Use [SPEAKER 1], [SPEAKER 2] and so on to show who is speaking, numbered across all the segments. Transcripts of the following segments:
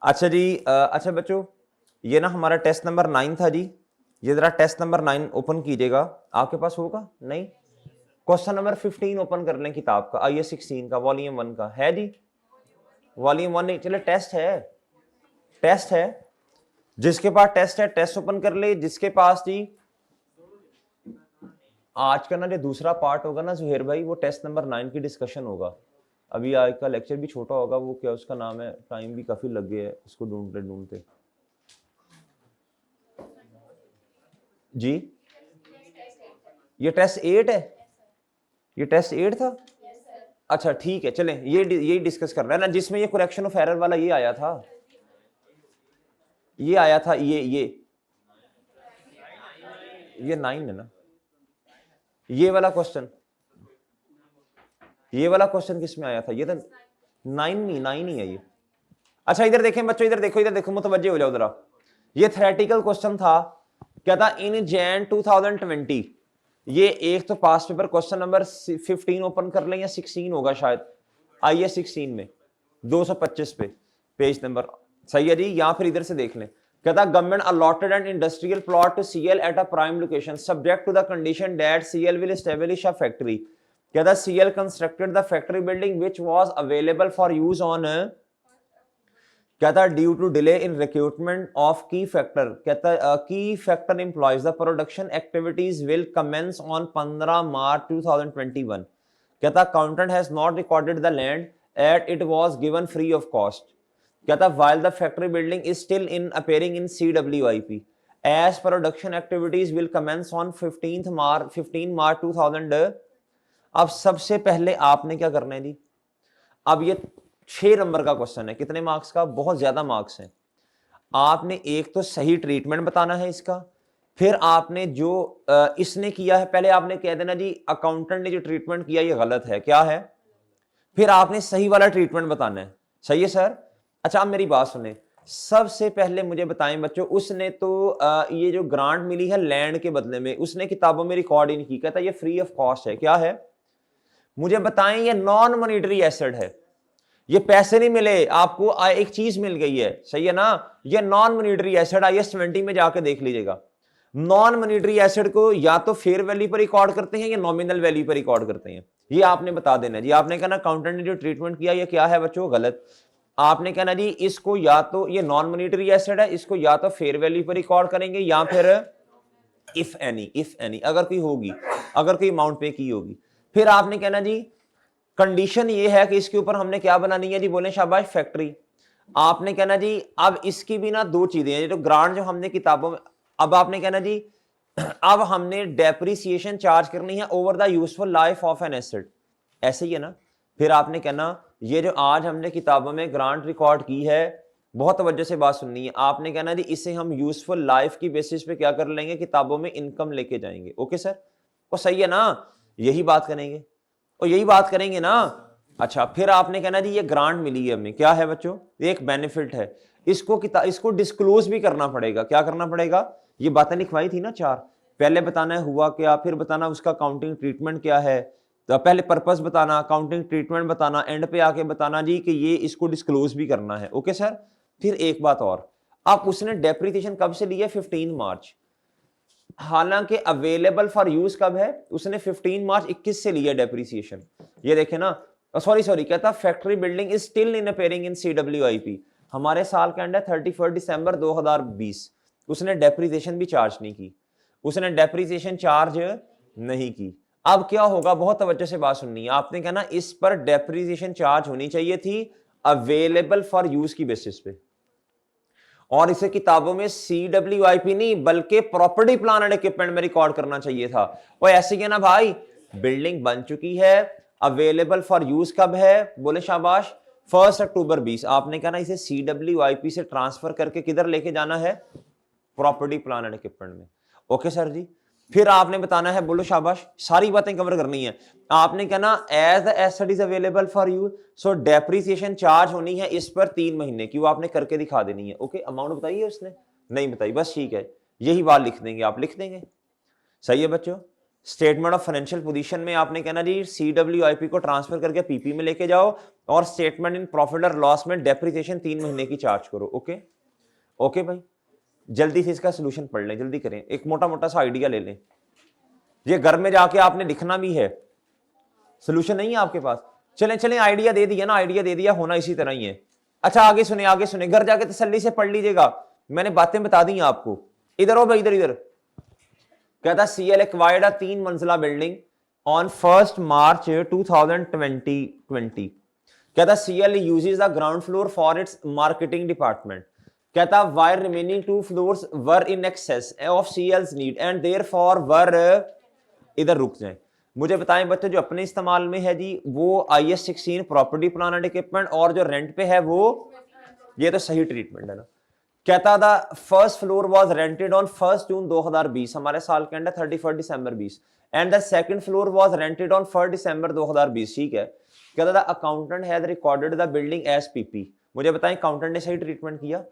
[SPEAKER 1] अच्छा जी, अच्छा बच्चों, ये ना हमारा टेस्ट नंबर 9 था जी। ये जरा टेस्ट नंबर 9 ओपन कीजिएगा, आपके पास होगा नहीं? क्वेश्चन नंबर 15 ओपन कर लें किताब का, आईए 16 का, वॉल्यूम 1 का है जी। वॉल्यूम 1 नहीं, चले टेस्ट है, टेस्ट है। जिसके पास टेस्ट है टेस्ट ओपन कर ले। जिसके पास जी आज का ना जो दूसरा पार्ट होगा ना जुहेर भाई, वो टेस्ट नंबर 9 की डिस्कशन होगा। अभी आज का लेक्चर भी छोटा होगा, वो क्या उसका नाम है, टाइम भी काफी लग गया है इसको ढूंढते ढूंढते जी। ये टेस्ट 8 है, ये टेस्ट 8 था। अच्छा ठीक है, चलें ये डिस्कस कर रहे हैं ना, जिसमें ये करेक्शन ऑफ एरर वाला ये आया था, ये आया था, ये 9 है ना। ये वाला क्वेश्चन, ये वाला क्वेश्चन किसमें आया था? ये तो 9 नहीं, 9 ही है ये। अच्छा इधर देखें बच्चों, इधर देखो, इधर देखो, मुतवज्जे हो जाओ जरा। ये थ्योरेटिकल क्वेश्चन था, क्या था? इन जैन 2020, ये एक तो पास पेपर क्वेश्चन नंबर 15 ओपन कर लें, या 16 होगा शायद, आइए 16 में 225 पे पेज नंबर, सही है जी। या फिर इधर से देख लें, कहता government allotted an industrial plot to CL at a prime location subject to the condition that CL will establish a factory. कहता CL constructed the factory building which was available for use on, कहता due to delay in recruitment of key factor, कहता key factor employees the production activities will commence on 15 March 2021। कहता accountant has not recorded the land at it was given free of cost. कहता while the factory building is still in appearing in CWIP as production activities will commence on 15 March 2000। अब सबसे पहले आपने क्या करना है जी, अब ये 6 नंबर का क्वेश्चन है, कितने मार्क्स का? बहुत ज्यादा मार्क्स हैं। आपने एक तो सही ट्रीटमेंट बताना है इसका, फिर आपने जो इसने किया है, पहले आपने कह देना जी अकाउंटेंट ने जो ट्रीटमेंट किया ये गलत है, क्या है, फिर आपने सही वाला ट्रीटमेंट बताना है। सही है सर? अच्छा अब मेरी बात सुने, सबसे पहले मुझे बताएं बच्चों, उसने तो ये जो ग्रांट मिली है लैंड के बदले में, उसने किताबों में रिकॉर्ड ही नहीं की, कहता ये फ्री ऑफ कॉस्ट है, क्या है? मुझे बताएं, ये नॉन मॉनिटरी एसेट है, ये पैसे नहीं मिले आपको, एक चीज मिल गई है, सही है ना? ये नॉन मॉनिटरी एसेट, IAS 20 में जाके देख लीजिएगा। नॉन मॉनिटरी एसेट को या तो फेयर वैल्यू पर रिकॉर्ड करते हैं या नॉमिनल वैल्यू पर रिकॉर्ड करते हैं, ये आपने बता देना जी। आपने कहना अकाउंटेंट ने जो ट्रीटमेंट किया ये क्या है बच्चों? गलत। आपने कहना जी इसको या तो ये नॉन मॉनिटरी एसेट है, इसको या तो फेयर वैल्यू पर रिकॉर्ड करेंगे या फिर इफ एनी अगर कोई होगी, अगर कोई अमाउंट पे की होगी। फिर आपने कहना जी कंडीशन ये है कि इसके ऊपर हमने क्या बनानी है जी, बोले शाबाश फैक्ट्री। आपने कहना जी अब इसकी भी ना दो चीजें हैं, जो ग्रांट जो हमने किताबों में, अब आपने कहना जी अब हमने डेप्रिसिएशन चार्ज करनी है over the useful life of an asset, ऐसे ही है ना? फिर आपने कहना ये जो आज हमने किताबों में ग्रांट रिकॉर्ड की है, बहुत तवज्जो से बात सुननी है, आपने कहना जी इसे हम यूजफुल लाइफ की बेसिस पे क्या कर लेंगे, किताबों में इनकम लेके जाएंगे। Okay sir? वो सही है ना? यही बात करेंगे और यही बात करेंगे ना। अच्छा फिर आपने कहना जी ये ग्रांट मिली है हमें, क्या है बच्चों? एक बेनिफिट है, इसको डिस्क्लोज भी करना पड़ेगा। क्या करना पड़ेगा? ये बातें लिखवाई थी ना चार, पहले बताना है हुआ क्या, फिर बताना उसका काउंटिंग ट्रीटमेंट क्या है, तो पहले पर्पस बताना, अकाउंटिंग ट्रीटमेंट बताना, एंड पे आके बताना जी कि ये इसको डिस्क्लोज भी करना है। Okay sir? फिर एक बात और, आप उसने डेप्रिसिएशन कब से लिया? 15 मार्च। हालांकि अवेलेबल फॉर यूज कब है? उसने 15 मार्च 21 से लिया डेप्रिसिएशन। ये देखे ना, सॉरी कहता factory building is still in appearing in CWIP, हमारे साल का एंड है 31 दिसंबर 2020। उसने डेप्रिसिएशन भी चार्ज नहीं की, उसने डेप्रिसिएशन चार्ज नहीं की। अब क्या होगा, बहुत तवज्जो से बात सुननी है आपने, कहना इस पर डेप्रिसिएशन चार्ज होनी चाहिए थी अवेलेबल फॉर यूज की बेसिस पे, और इसे किताबों में CWIP नहीं बल्कि प्रॉपर्टी प्लान एंड इक्विपमेंट में रिकॉर्ड करना चाहिए था। और ऐसे ही है ना भाई, बिल्डिंग बन चुकी है, अवेलेबल फॉर यूज कब है? बोले शाबाश 1 अक्टूबर 20। आपने कहना इसे CWIP से ट्रांसफर करके किधर लेके जाना है? प्रॉपर्टी प्लान एंड इक्विपमेंट में। ओके सर जी? फिर आपने बताना है, बोलो शाबाश, सारी बातें कवर करनी है। आपने कहना as the asset is available for you, so depreciation charge होनी है इस पर 3 महीने की, वो आपने करके दिखा देनी है। ओके, अमाउंट बताइए उसने नहीं बताई, बस ठीक है, यही बात लिख देंगे, आप लिख देंगे। सही है बच्चों? स्टेटमेंट ऑफ फाइनेंशियल पोजीशन में आपने कहना जी CWIP को ट्रांसफर करके PP में लेके जाओ और स्टेटमेंट इन प्रॉफिट और लॉस में डेप्रिसिएशन 3 महीने की चार्ज करो। ओके ओके भाई, जल्दी से इसका सोल्यूशन पढ़ लें, जल्दी करें, एक मोटा मोटा सा आइडिया ले लें। ये घर में जाके आपने लिखना भी है, सोल्यूशन नहीं है आपके पास। चलें चलें, आइडिया दे दिया ना, आइडिया दे दिया, होना इसी तरह ही है। अच्छा आगे सुने, आगे सुने, घर जाके तसल्ली से पढ़ लीजिएगा, मैंने बातें बता दी आपको। इधर हो भाई, इधर इधर। कहता CL एक्वायर्ड अ 3 मंजिला बिल्डिंग ऑन 1 मार्च 2020। कहता CL uses the ground floor for its marketing department. कहता while remaining 2 floors were in excess of CL's need and therefore were, इधर रुक जाएं, मुझे बताएं बच्चों, जो अपने इस्तेमाल में है जी वो IS 16 property plan and equipment, और जो रेंट पे है वो, ये तो सही ट्रीटमेंट है ना। कहता था first floor was rented on 1 June 2020, हमारे साल के अंदर 31 दिसंबर 20, and the second floor was rented on 1 December 2020। ठीक है। कहता था accountant has recorded the building as PP। मुझे बताएं अकाउंटेंट ने सही ट्रीटमेंट किया?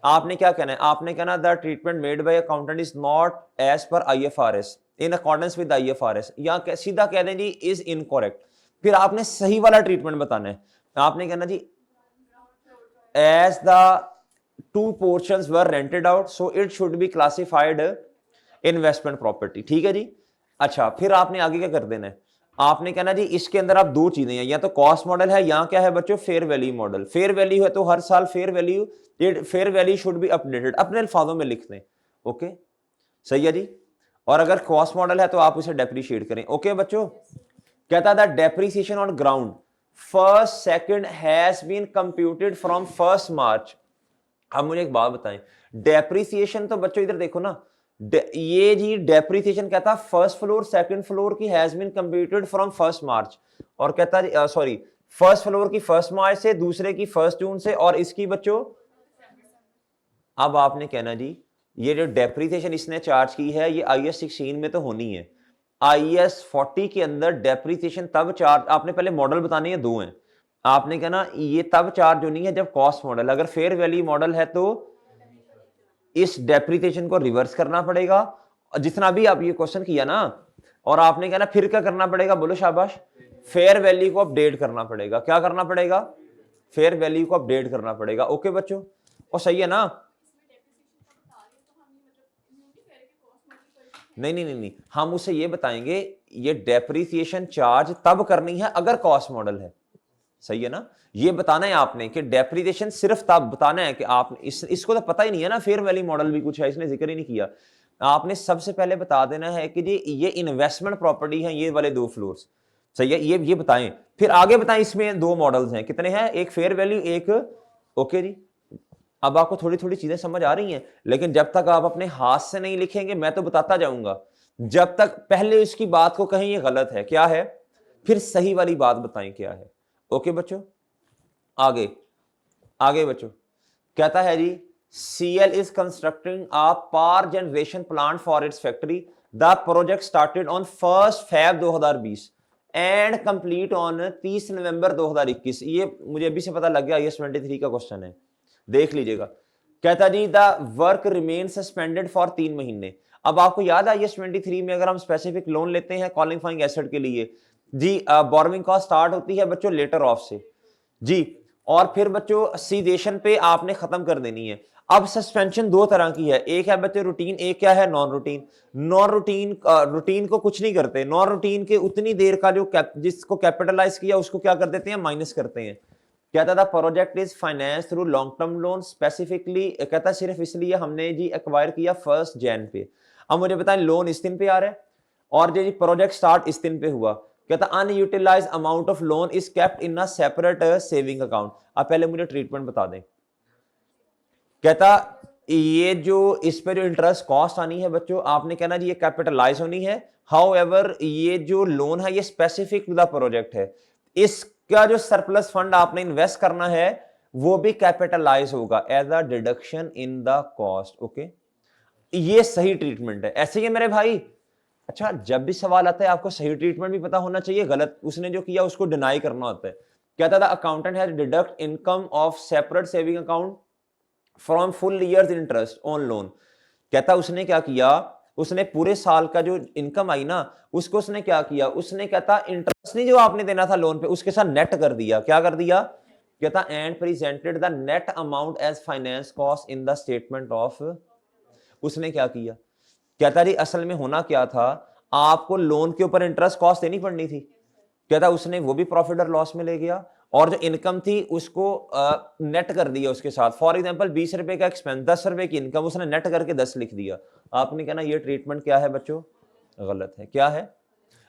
[SPEAKER 1] आपने क्या कहना है? आपने कहना the treatment made by accountant is not as per IFRS in accordance with IFRS, या सीधा कह दें जी इज इनकरेक्ट। फिर आपने सही वाला ट्रीटमेंट बताना है। आपने कहना जी as the 2 portions were rented out so it should be classified investment property। ठीक है जी। अच्छा फिर आपने आगे क्या कर देना है? आपने कहना जी इसके अंदर आप 2 चीजें हैं, या तो कॉस्ट मॉडल है या क्या है बच्चों, fair value model. Fair value है तो हर साल fair value should be updated, अपने अल्फाजों में लिख दें। ओके सही है जी। और अगर कॉस्ट मॉडल है तो आप उसे डेप्रीशिएट करें। ओके बच्चों। कहता था depreciation on ground first second has been computed from 1 March. अब मुझे एक बात बताएं, डेप्रिसिएशन तो बच्चों इधर देखो ना, ये जी डेप्रिसिएशन कहता फर्स्ट फ्लोर सेकंड फ्लोर की हैज बीन कंप्यूटेड फ्रॉम 1 मार्च, और कहता सॉरी फर्स्ट फ्लोर की 1 मार्च से, दूसरे की 1 जून से, और इसकी बच्चों, अब आपने कहना जी ये जो डेप्रिसिएशन इसने चार्ज की है ये IS 16 में तो होनी है, IS 40 के अंदर डेप्रिसिएशन तब चार्ज, आपने पहले मॉडल बताने हैं, 2 हैं। आपने कहना ये तब चार्ज होनी है जब कॉस्ट मॉडल, अगर फेयर वैल्यू मॉडल है तो इस डेप्रिसिएशन को रिवर्स करना पड़ेगा, जितना भी आप ये क्वेश्चन किया ना, और आपने कहना फिर क्या करना पड़ेगा, बोलो शाबाश, फेयर वैल्यू को अपडेट करना पड़ेगा। क्या करना पड़ेगा? फेयर वैल्यू को अपडेट करना पड़ेगा। ओके बच्चों, और सही है ना? नहीं, हम उसे ये बताएंगे ये डेप्रिसिएशन चार्ज तब करनी है अगर कॉस्ट मॉडल है। सही है ना? ये बताना है आपने कि डेप्रिसिएशन सिर्फ तब बताना है कि आप इसको तो पता ही नहीं है ना, फेयर वैल्यू मॉडल भी कुछ है, इसने जिक्र ही नहीं किया। आपने सबसे पहले बता देना है कि जी ये इन्वेस्टमेंट प्रॉपर्टी है, ये वाले 2 फ्लोर्स। सही है, ये बताएं, फिर आगे बताएं। इसमें 2 मॉडल्स हैं, कितने हैं? एक फेयर वैल्यू, एक ओके जी। अब आपको थोड़ी थोड़ी चीजें समझ आ रही हैं, लेकिन जब तक आप अपने हाथ से नहीं लिखेंगे मैं तो बताता जाऊंगा, जब तक पहले इसकी बात को कहें ये गलत है क्या है, फिर सही वाली बात बताएं क्या है। ओके बच्चों, आगे आगे बच्चों कहता है जी CL is constructing a power generation plant for its factory. The project started on 1 Feb 2020 and complete on 30 नवंबर 2021। ये मुझे अभी से पता लग गया, IS 23 का क्वेश्चन है, देख लीजिएगा। कहता जी the work remain suspended for 3 महीने। अब आपको याद है IS 23 में अगर हम स्पेसिफिक लोन लेते हैं क्वालिफाइंग एसेट के लिए जी, बोरोइंग कॉस्ट स्टार्ट होती है बच्चों लेटर ऑफ से जी, और फिर बच्चों सीडेशन पे आपने खत्म कर देनी है। अब सस्पेंशन 2 तरह की है, एक है बच्चों रूटीन, एक क्या है non routine. Non routine routine को कुछ नहीं करते, नॉन रूटीन के उतनी देर का जो जिसको कैपिटलाइज किया उसको क्या कर देते हैं, माइनस करते हैं। कहता था project is finance through long term loan, specifically कहता सिर्फ इसलिए हमने जी एक्वायर किया 1 जैन पे। अब मुझे बताएं लोन इस दिन पे आ रहा है और जी प्रोजेक्ट स्टार्ट इस दिन पे हुआ। कहता unutilised amount of loan is kept in a separate saving account. अब पहले मुझे ट्रीटमेंट बता दें। कहता ये जो इस पे जो इंटरेस्ट कॉस्ट आनी है बच्चों, आपने कहना जी ये कैपिटलाइज होनी है। हाउएवर ये जो लोन है ये स्पेसिफिक टू द प्रोजेक्ट है, इसका जो सरप्लस फंड आपने इन्वेस्ट करना है वो भी कैपिटलाइज होगा as a deduction in the cost. Okay, ये सही ट्रीटमेंट है। ऐसे ही है मेरे भाई। अच्छा, जब भी सवाल आता है आपको सही ट्रीटमेंट भी पता होना चाहिए, गलत उसने जो किया उसको डिनाई करना होता है। कहता था accountant has deduct income of separate saving account from full years interest on loan. कहता उसने क्या किया, उसने पूरे साल का जो इनकम आई ना उसको उसने क्या किया, उसने कहता इंटरेस्ट नहीं जो आपने देना था लोन पे उसके साथ नेट कर दिया। क्या कर दिया, कहता and presented the net amount as finance cost in the statement of. उसने क्या किया, कहता जी असल में होना क्या था, आपको लोन के ऊपर इंटरेस्ट कॉस्ट देनी पड़नी थी। कहता उसने वो भी प्रॉफिट और लॉस में ले गया और जो इनकम थी उसको नेट कर दिया उसके साथ। फॉर एग्जांपल 20 रुपए का एक्सपेंस, 10 रुपए की इनकम उसने नेट करके 10 लिख दिया। आपने कहना ये ट्रीटमेंट क्या है बच्चों, गलत है। क्या है,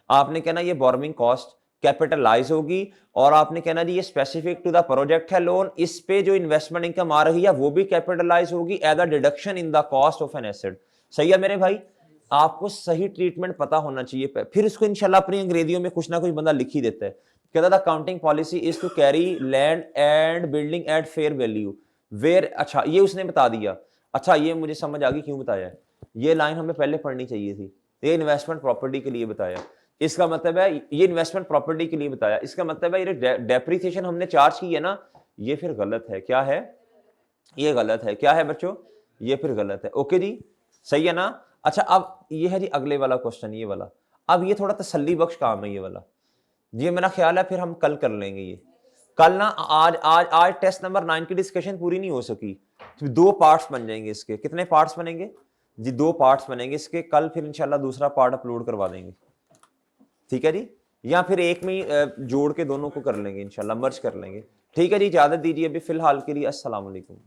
[SPEAKER 1] आपने कहना ये बोरोइंग कॉस्ट कैपिटलाइज होगी और आपने कहना जी ये स्पेसिफिक टू द प्रोजेक्ट है लोन, इस पे जो इन्वेस्टमेंट इनकम आ रही है वो भी कैपिटलाइज होगी as a deduction in the cost of an asset. सही है मेरे भाई, आपको सही ट्रीटमेंट पता होना चाहिए। फिर इसको इंशाल्लाह अपनी अंग्रेजियों में कुछ ना कुछ बंदा लिख ही देता है। कहता था accounting policy is to carry land and building at fair value where. अच्छा ये उसने बता दिया। अच्छा ये मुझे समझ आ गई क्यों बताया, ये लाइन हमें पहले पढ़नी चाहिए थी। ये इन्वेस्टमेंट प्रॉपर्टी के लिए बताया, इसका मतलब है ये इन्वेस्टमेंट प्रॉपर्टी के लिए बताया, इसका मतलब है ये डेप्रिसिएशन हमने चार्ज की है ना, ये फिर गलत है। क्या है, ये गलत है। क्या है बच्चों, ये फिर गलत है। ओके जी, सही है ना। अच्छा अब ये है जी अगले वाला क्वेश्चन, ये वाला। अब ये थोड़ा तसल्ली बख्श काम है ये वाला, ये मेरा ख्याल है फिर हम कल कर लेंगे ये। कल ना आज आज आज टेस्ट नंबर 9 की डिस्कशन पूरी नहीं हो सकी, तो 2 पार्ट्स बन जाएंगे इसके। कितने पार्ट्स बनेंगे जी, 2 पार्ट्स बनेंगे इसके। कल फिर इंशाल्लाह दूसरा पार्ट अपलोड करवा देंगे, ठीक है जी, या फिर एक में ही जोड़ के दोनों को कर लेंगे इंशाल्लाह, मर्ज कर लेंगे। ठीक है जी, इजाजत दीजिए अभी फिलहाल के लिए, अस्सलाम वालेकुम।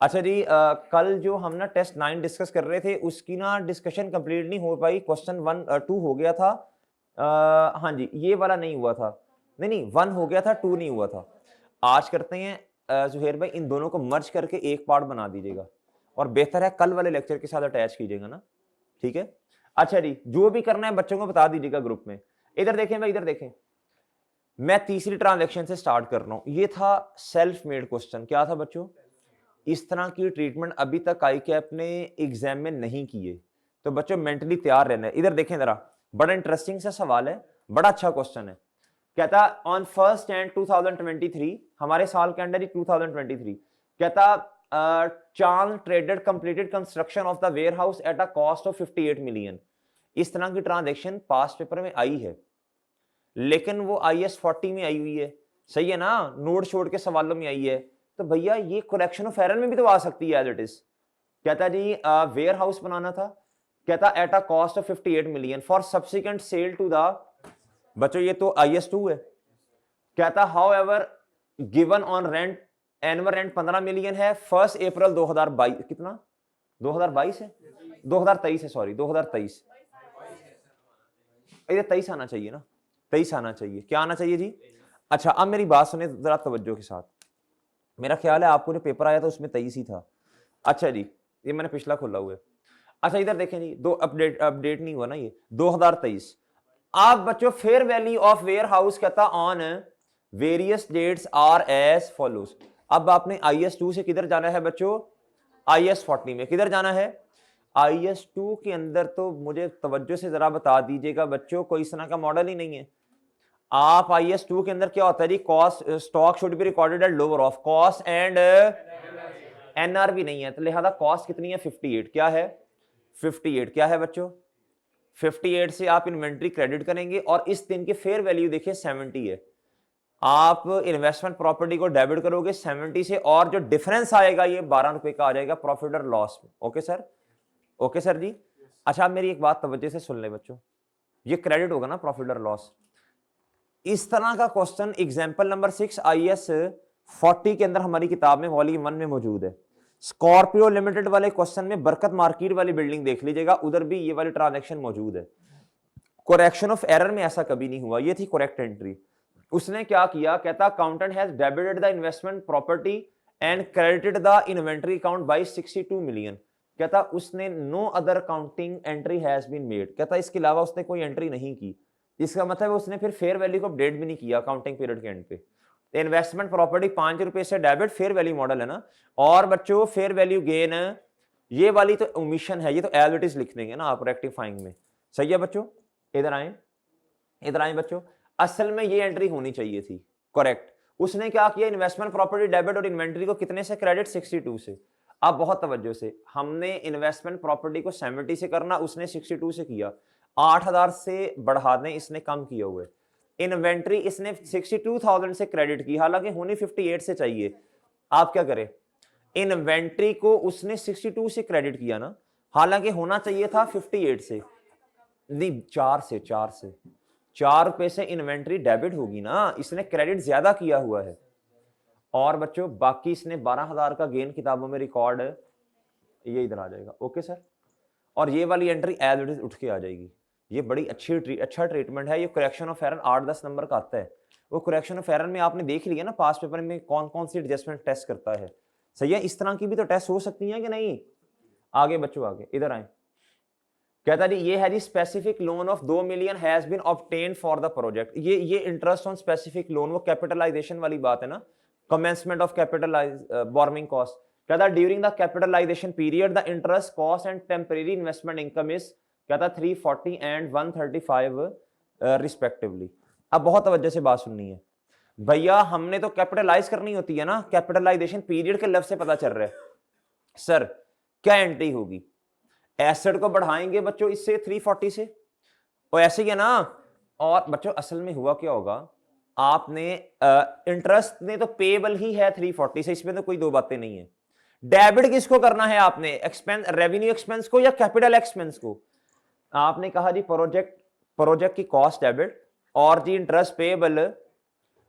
[SPEAKER 1] अच्छा जी कल जो हम ना टेस्ट 9 डिस्कस कर रहे थे उसकी ना डिस्कशन कंप्लीट नहीं हो पाई। क्वेश्चन 1 2 हो गया था, हाँ जी ये वाला नहीं हुआ था, नहीं नहीं 1 हो गया था 2 नहीं हुआ था। आज करते हैं जुहेर भाई इन दोनों को मर्ज करके एक पार्ट बना दीजिएगा और बेहतर है कल वाले लेक्चर के साथ अटैच कीजिएगा ना, ठीक है। अच्छा जी जो भी करना है बच्चों को बता दीजिएगा ग्रुप में। इधर देखें भाई, इधर देखें, मैं तीसरी ट्रांजैक्शन से स्टार्ट कर रहा हूं। ये था सेल्फ मेड क्वेश्चन। क्या था बच्चों, इस तरह की ट्रीटमेंट अभी तक आई कैप ने एग्जाम में नहीं किए, तो बच्चों मेंटली तैयार रहना है। इधर देखें जरा, बड़ा इंटरेस्टिंग सा सवाल है, बड़ा अच्छा क्वेश्चन है। कहता ऑन 1 Jan 2023, हमारे साल के अंडर ही 2023, कहता Chand traded completed construction of the warehouse at a cost of 58 million. इस तरह की ट्रांजेक्शन पास्ट पेपर में आई है, लेकिन वो IS 40 में आई हुई है, सही है ना, नोट छोड़ के सवालों में आई है। तो भैया ये करेक्शन ऑफ एरर में भी तो आ सकती है एज इट इज। कहता जी वेयर हाउस बनाना था, कहता at a cost of 58 million for subsequent sale to the, बच्चों ये तो IS 2 है। कहता however given on rent, annual rent 15 million है, 1 अप्रैल 2022, कितना 2022 है, 2023 है, सॉरी 2023, इधर 23 आना चाहिए ना, 23 आना चाहिए। क्या आना चाहिए जी। अच्छा अब मेरी बात सुने जरा तवज्जो के साथ, मेरा ख्याल है आपको जो पेपर आया था उसमें 23 ही था। अच्छा जी ये मैंने पिछला खोला हुआ है। अच्छा इधर देखें जी, दो अपडेट नहीं हुआ ना ये 2023। आप बच्चों fair value of warehouse कहता on various dates are as follows. अब आपने IS 2 से किधर जाना है बच्चों, IS 40 में किधर जाना है। IS 2 के अंदर तो मुझे तवज्जो से जरा बता दीजिएगा बच्चों, कोई इस तरह का मॉडल ही नहीं है। आप IS 2 के अंदर क्या होता है जी, cost stock should be recorded at lower of cost and NR भी नहीं है, तो लिहाजा कॉस्ट कितनी है 58। क्या है 58, क्या है बच्चों 58 से आप इन्वेंट्री क्रेडिट करेंगे और इस दिन की फेयर वैल्यू देखिए 70 है। आप इन्वेस्टमेंट प्रॉपर्टी को डेबिट करोगे 70 से और जो डिफरेंस आएगा ये 12 रुपए का आ जाएगा प्रॉफिट और लॉस में। ओके सर, ओके सर जी। अच्छा आप मेरी एक बात तवज्जो से सुन ले बच्चों, ये क्रेडिट होगा ना प्रॉफिट और लॉस। इस तरह का क्वेश्चन एग्जाम्पल नंबर 6 IS 40 के अंदर हमारी किताब में वॉल्यूम 1 में मौजूद है। स्कॉर्पियो लिमिटेड वाले क्वेश्चन में बरकत मार्केट वाली बिल्डिंग देख लीजिएगा, उधर भी ये वाली ट्रांजैक्शन मौजूद है। करेक्शन ऑफ एरर में ऐसा कभी नहीं हुआ, ये थी करेक्ट एंट्री। उसने क्या किया, कहता accountant has debited the investment property and credited the inventory account by 62 million. कहता उसने no other accounting entry has been made, कहता इसके अलावा उसने कोई एंट्री नहीं की। इसका मतलब उसने फिर फेयर वैल्यू को अपडेट भी नहीं किया अकाउंटिंग पीरियड के एंड पे। इन्वेस्टमेंट प्रॉपर्टी 5 रुपए से डेबिट, फेयर वैल्यू मॉडल है ना। और बच्चों फेयर वैल्यू गेन ये वाली तो ओमिशन है, ये तो एज इट इज लिख देंगे ना आप रेक्टिफाइंग में। सही है बच्चों, इधर आए, इधर आए बच्चों, असल में ये एंट्री होनी चाहिए थी करेक्ट। उसने क्या किया, इन्वेस्टमेंट प्रॉपर्टी डेबिट और इन्वेंट्री को कितने से क्रेडिट 62 से। अब बहुत तवज्जो से, हमने इन्वेस्टमेंट प्रॉपर्टी को 70 से करना, उसने 62 से किया, 8000 से बढ़ा दें, इसने कम किए हुए। इन्वेंट्री इसने 62,000 से क्रेडिट की, हालांकि होनी 58 से चाहिए। आप क्या करें, इन्वेंट्री को उसने 62 से क्रेडिट किया ना, हालांकि होना चाहिए था 58 से, नहीं 4 रुपए से इन्वेंट्री डेबिट होगी ना, इसने क्रेडिट ज्यादा किया हुआ है। और बच्चों बाकी इसने 12,000 का गेन किताबों में रिकॉर्ड, ये इधर आ जाएगा। ओके सर, और ये वाली एंट्री एज इट इज उठ के आ जाएगी। ये बड़ी अच्छा ट्रीटमेंट है। ये करेक्शन ऑफ एरर 8-10 नंबर का आता है। वो करेक्शन ऑफ एरर में आपने देख लिया ना पास पेपर में कौन कौन सी एडजस्टमेंट टेस्ट करता है। सही है, इस तरह की भी तो टेस्ट हो सकती है कि नहीं। आगे बच्चों, आगे इधर आए। कहता जी ये है जी specific loan of 2 million has been obtained for the project. ये इंटरेस्ट ऑन स्पेसिफिक लोन, वो कैपिटलाइजेशन वाली बात है ना, commencement of capitalise borrowing cost. कहता during the capitalisation period the interest cost and temporary investment income is, कहता 340 and 135 respectively. अब बहुत तवज्जो से बात सुननी है भैया, हमने तो कैपिटलाइज करनी होती है ना, कैपिटलाइजेशन पीरियड के लफ्ज से पता चल रहा है। सर क्या एंट्री होगी, एसेट को बढ़ाएंगे बच्चों इससे 340 से, और ऐसे ही है ना। और बच्चों असल में हुआ क्या होगा, आपने इंटरेस्ट ने तो पेबल ही है 340 से, इसमें तो कोई दो बातें नहीं है। डेबिट किसको करना है आपने, एक्सपेंस रेवेन्यू एक्सपेंस को या कैपिटल एक्सपेंस को। आपने कहा जी प्रोजेक्ट की कॉस्ट डेबिट और जी इंटरेस्ट पेबल,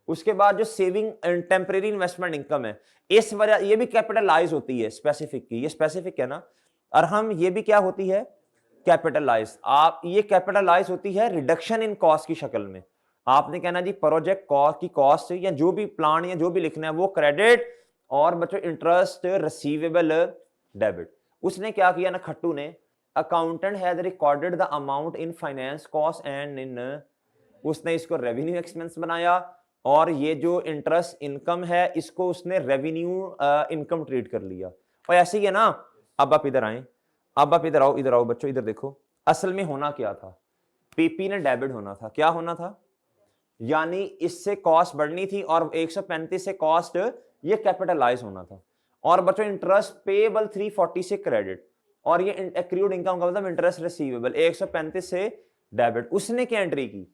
[SPEAKER 1] उसके बाद जो सेविंग टेम्परेरी इन्वेस्टमेंट इनकम है, इस वजह ये भी कैपिटलाइज होती है स्पेसिफिक की, ये स्पेसिफिक है ना। और हम ये भी क्या होती है कैपिटलाइज, आप ये कैपिटलाइज होती है रिडक्शन इन कॉस्ट की शक्ल में। आपने कहना जी प्रोजेक्ट कॉस्ट की कॉस्ट या जो भी प्लान या जो भी लिखना है वो क्रेडिट, और बच्चों इंटरेस्ट रिसीवेबल डेबिट। उसने क्या किया ना खट्टू ने, accountant has recorded the amount in finance cost and in, उसने इसको रेवेन्यू एक्सपेंस बनाया, और ये जो इंटरेस्ट इनकम है इसको उसने रेवेन्यू इनकम ट्रीट कर लिया। और ऐसे ही है ना। अब आप इधर आए, अब आप इधर आओ बच्चों, इधर देखो असल में होना क्या था, पीपी ने डेबिट होना था, क्या होना था, यानी इससे कॉस्ट बढ़नी थी और 135 से कॉस्ट ये कैपिटलाइज होना था। और बच्चों इंटरेस्ट पेबल 340 से क्रेडिट, और ये एक्रूड इनकम का मतलब इंटरेस्ट रिसीवेबल 135 से डेबिट। उसने क्या एंट्री की,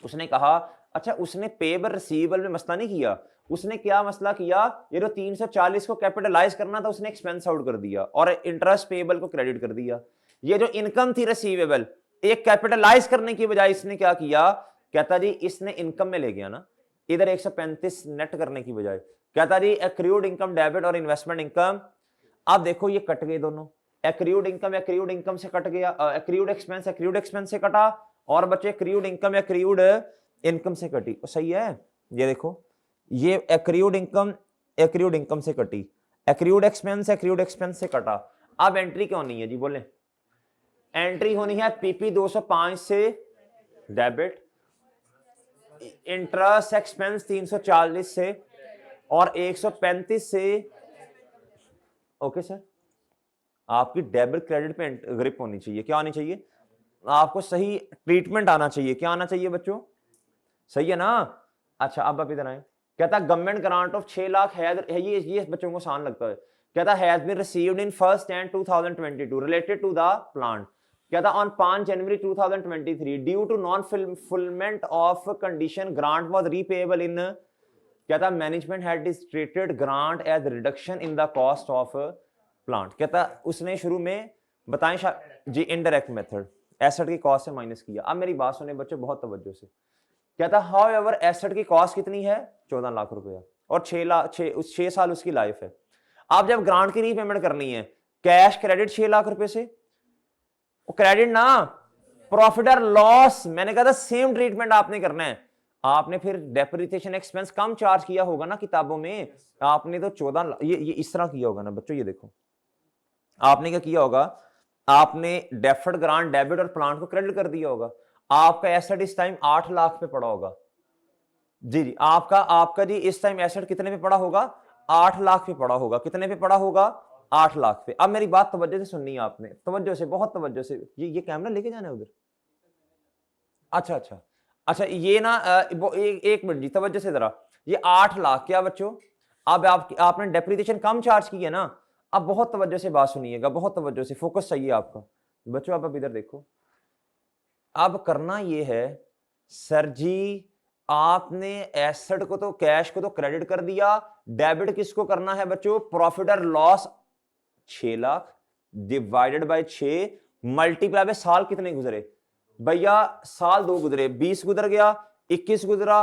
[SPEAKER 1] उसने कहा अच्छा, उसने पेबल रिसीवेबल में मसला नहीं किया, उसने क्या मसला किया, ये जो 340 को कैपिटलाइज करना था उसने एक्सपेंस आउट कर दिया और इंटरेस्ट पेबल को क्रेडिट कर दिया। ये जो इनकम थी रिसीवेबल, एक कैपिटलाइज करने की बजाय इसने क्या किया, कहता जी इसने इनकम में ले गया ना, इधर 135 नेट करने की बजाय, कहता जी एक्रूड इनकम डेबिट और इन्वेस्टमेंट इनकम। अब देखो ये कट गए दोनों, एक्रूड इनकम से कट गया, एक्रूड एक्सपेंस से कटा, और बच्चे एक्रूड इनकम से कटी। सही है, ये देखो ये एक्रूड इनकम से कटी, एक्रूड एक्सपेंस से कटा। अब एंट्री क्यों नहीं है जी, बोले एंट्री होनी है पीपी 205 से डेबिट, इंटरेस्ट एक्सपेंस 340 से, और 135 से। ओके सर, आपकी डेबिट क्रेडिट पे ग्रिप होनी चाहिए, क्या होनी चाहिए, आपको सही ट्रीटमेंट आना चाहिए, क्या आना चाहिए बच्चों, सही है ना। अच्छा अब आप इधर आए, कहता गवर्नमेंट ग्रांट ऑफ 6 लाख है, ये बच्चों को आसान लगता है। कहता has been received in 1st and 2022 related to the plant. कहता on 5 January 2023 due to non fulfilment of condition grant was repayable in, कहता management had treated grant as reduction in the cost of plant. कहता उसने शुरू में बताएं जी indirect method, asset की cost से माइनस किया। अब मेरी बात सुने बच्चों बहुत तवज्जो से, कहता हाउएवर एसेट की कॉस्ट कितनी है 14 लाख रुपया, और 6 साल उसकी लाइफ है। आप जब ग्रांट की रीपेमेंट करनी है, कैश क्रेडिट 6 लाख रुपए से, क्रेडिट ना प्रॉफिट और लॉस, मैंने कहा था सेम ट्रीटमेंट आपने करना है। आपने फिर डेप्रिसिएशन एक्सपेंस कम चार्ज किया होगा ना किताबों में, आपने तो 14 ये इस तरह किया होगा ना बच्चों। ये देखो आपने क्या किया होगा, आपने डेफर्ड ग्रांट डेबिट और प्लांट को क्रेडिट कर दिया होगा। आपका एसेट इस टाइम 8 लाख पे पड़ा होगा जी, आपका जी इस टाइम एसेट कितने पे पड़ा होगा, 8 लाख पे पड़ा होगा। कितने पे पड़ा होगा, 8 लाख पे। अब मेरी बात तवज्जो से सुननी है आपने, तवज्जो से, बहुत तवज्जो से। ये कैमरा लेके जाना है उधर। अच्छा ये ना एक मिनट जी, तवज्जो से जरा। ये 8 लाख क्या बच्चों, अब आपने डेप्रिसिएशन कम चार्ज की है ना, आप बहुत तवज्जो से बात सुनिएगा, बहुत तवज्जो से, फोकस चाहिए आपका। बच्चों आप अब इधर देखो, अब करना ये है सर जी, आपने एसेट को तो, कैश को तो क्रेडिट कर दिया, डेबिट किसको करना है बच्चों? प्रॉफिट और loss 6 lakh divided by 6 multiply by साल कितने गुजरे भैया? साल 2 गुजरे, 20 गुजर गया, 21 गुजरा,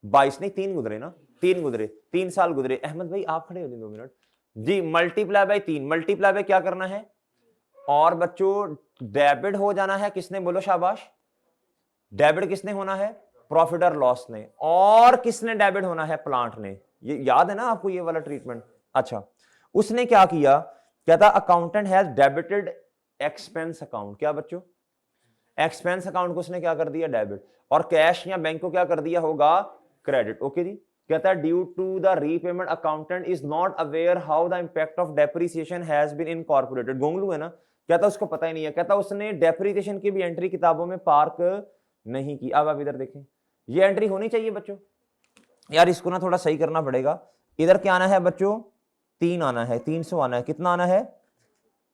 [SPEAKER 1] 22 नहीं 3 गुजरे ना, 3 गुजरे, 3 साल गुजरे। अहमद भाई आप खड़े हो जाए 2 मिनट जी। मल्टीप्लाई बाय 3, मल्टीप्लाई बाय क्या करना है? और बच्चों डेबिट हो जाना है किसने? बोलो शाबाश। डेबिट किसने होना है? प्रॉफिट और लॉस ने। और किसने डेबिट होना है? प्लांट ने। ये याद है ना आपको ये वाला ट्रीटमेंट? अच्छा, उसने क्या किया? क्या था? Accountant has debited expense account. क्या बच्चों? एक्सपेंस अकाउंट को उसने क्या कर दिया? डेबिट। और कैश या बैंक को क्या कर दिया होगा? क्रेडिट। ओके जी। कहता है due to the repayment accountant is not aware how the impact of depreciation has been incorporated. गोंगलू है ना? कहता उसको पता ही नहीं है। कहता उसने डेप्रिसिएशन की भी एंट्री किताबों में पार्क नहीं की। अब आप इधर देखें, ये एंट्री होनी चाहिए बच्चों। यार इसको ना थोड़ा सही करना पड़ेगा। इधर क्या आना है बच्चों? 3 आना है, 300 आना है। कितना आना है?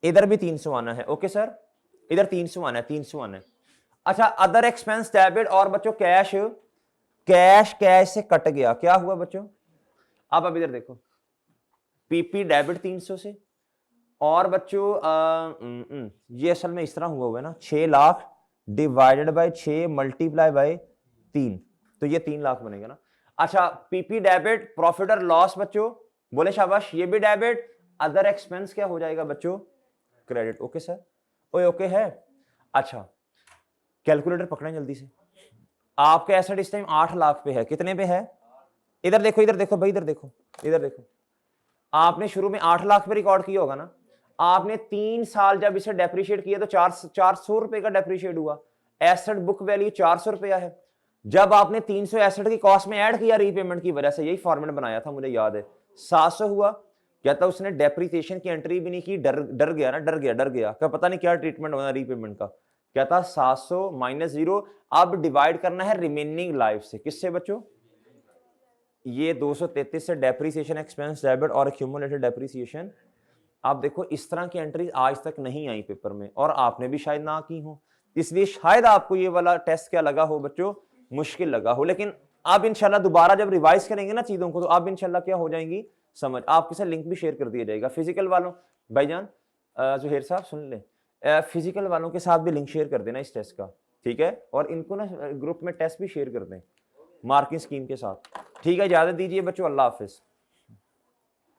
[SPEAKER 1] इधर भी 300 आना है। ओके सर, इधर 300 आना है, 300 आना है। अच्छा, अदर एक्सपेंस डेबिट और बच्चों कैश, कैश कैश से कट गया। क्या हुआ बच्चों? अब इधर देखो, पीपी डेबिट 300 से, और बच्चों ये असल में इस तरह हुआ है ना, 6 lakh divided by 6 multiply by 3, तो ये 3 लाख बनेगा ना। अच्छा, पीपी डेबिट, प्रॉफिट और लॉस बच्चों, बोले शाबाश, ये भी डेबिट। अदर एक्सपेंस क्या हो जाएगा बच्चों? क्रेडिट। ओके सर, ओए ओके है। अच्छा, कैलकुलेटर पकड़ें जल्दी से। आपका एसेट इस टाइम 8 लाख पे है। कितने पे है? इधर देखो, इधर देखो भाई, इधर देखो, इधर देखो। आपने शुरू में 8 लाख पे रिकॉर्ड किया होगा ना। आपने 3 साल जब इसे डेप्रिशिएट किया तो 400 रुपए का डेप्रिशिएट हुआ। एसेट बुक वैल्यू 400 रुपया है। जब आपने 300 एसेट की कॉस्ट में ऐड किया रीपेमेंट की वजह से, यही फॉर्मेट बनाया था मुझे याद है, 700 हुआ। क्या था? उसने डेप्रिसिएशन की एंट्री भी नहीं की, डर गया ना, डर गया क्या पता नहीं क्या ट्रीटमेंट होना रीपेमेंट का। क्या था? 700 माइनस 0। अब डिवाइड करना है रिमेनिंग लाइफ से। किससे बच्चों? ये 233 से डेप्रिसिएशन एक्सपेंस डेबिट और एक्यूमुलेटेड डेप्रिसिएशन। आप देखो इस तरह की एंट्री आज तक नहीं आई पेपर में, और आपने भी शायद ना की हो, इसलिए शायद आपको ये वाला टेस्ट क्या लगा हो बच्चों? मुश्किल लगा हो। लेकिन आप इंशाल्लाह दोबारा जब रिवाइज करेंगे ना चीजों को, तो आप इंशाल्लाह क्या हो जाएंगी समझ। आपके साथ लिंक भी शेयर कर दिया जाएगा। फिजिकल वालों, भाईजान जुहेर साहब सुन ले, फिजिकल वालों के साथ भी लिंक शेयर कर देना इस टेस्ट का, ठीक है? और इनको ना ग्रुप में टेस्ट भी शेयर कर दें मार्किंग स्कीम के साथ, ठीक है? इजाजत दीजिए बच्चों, अल्लाह हाफिज।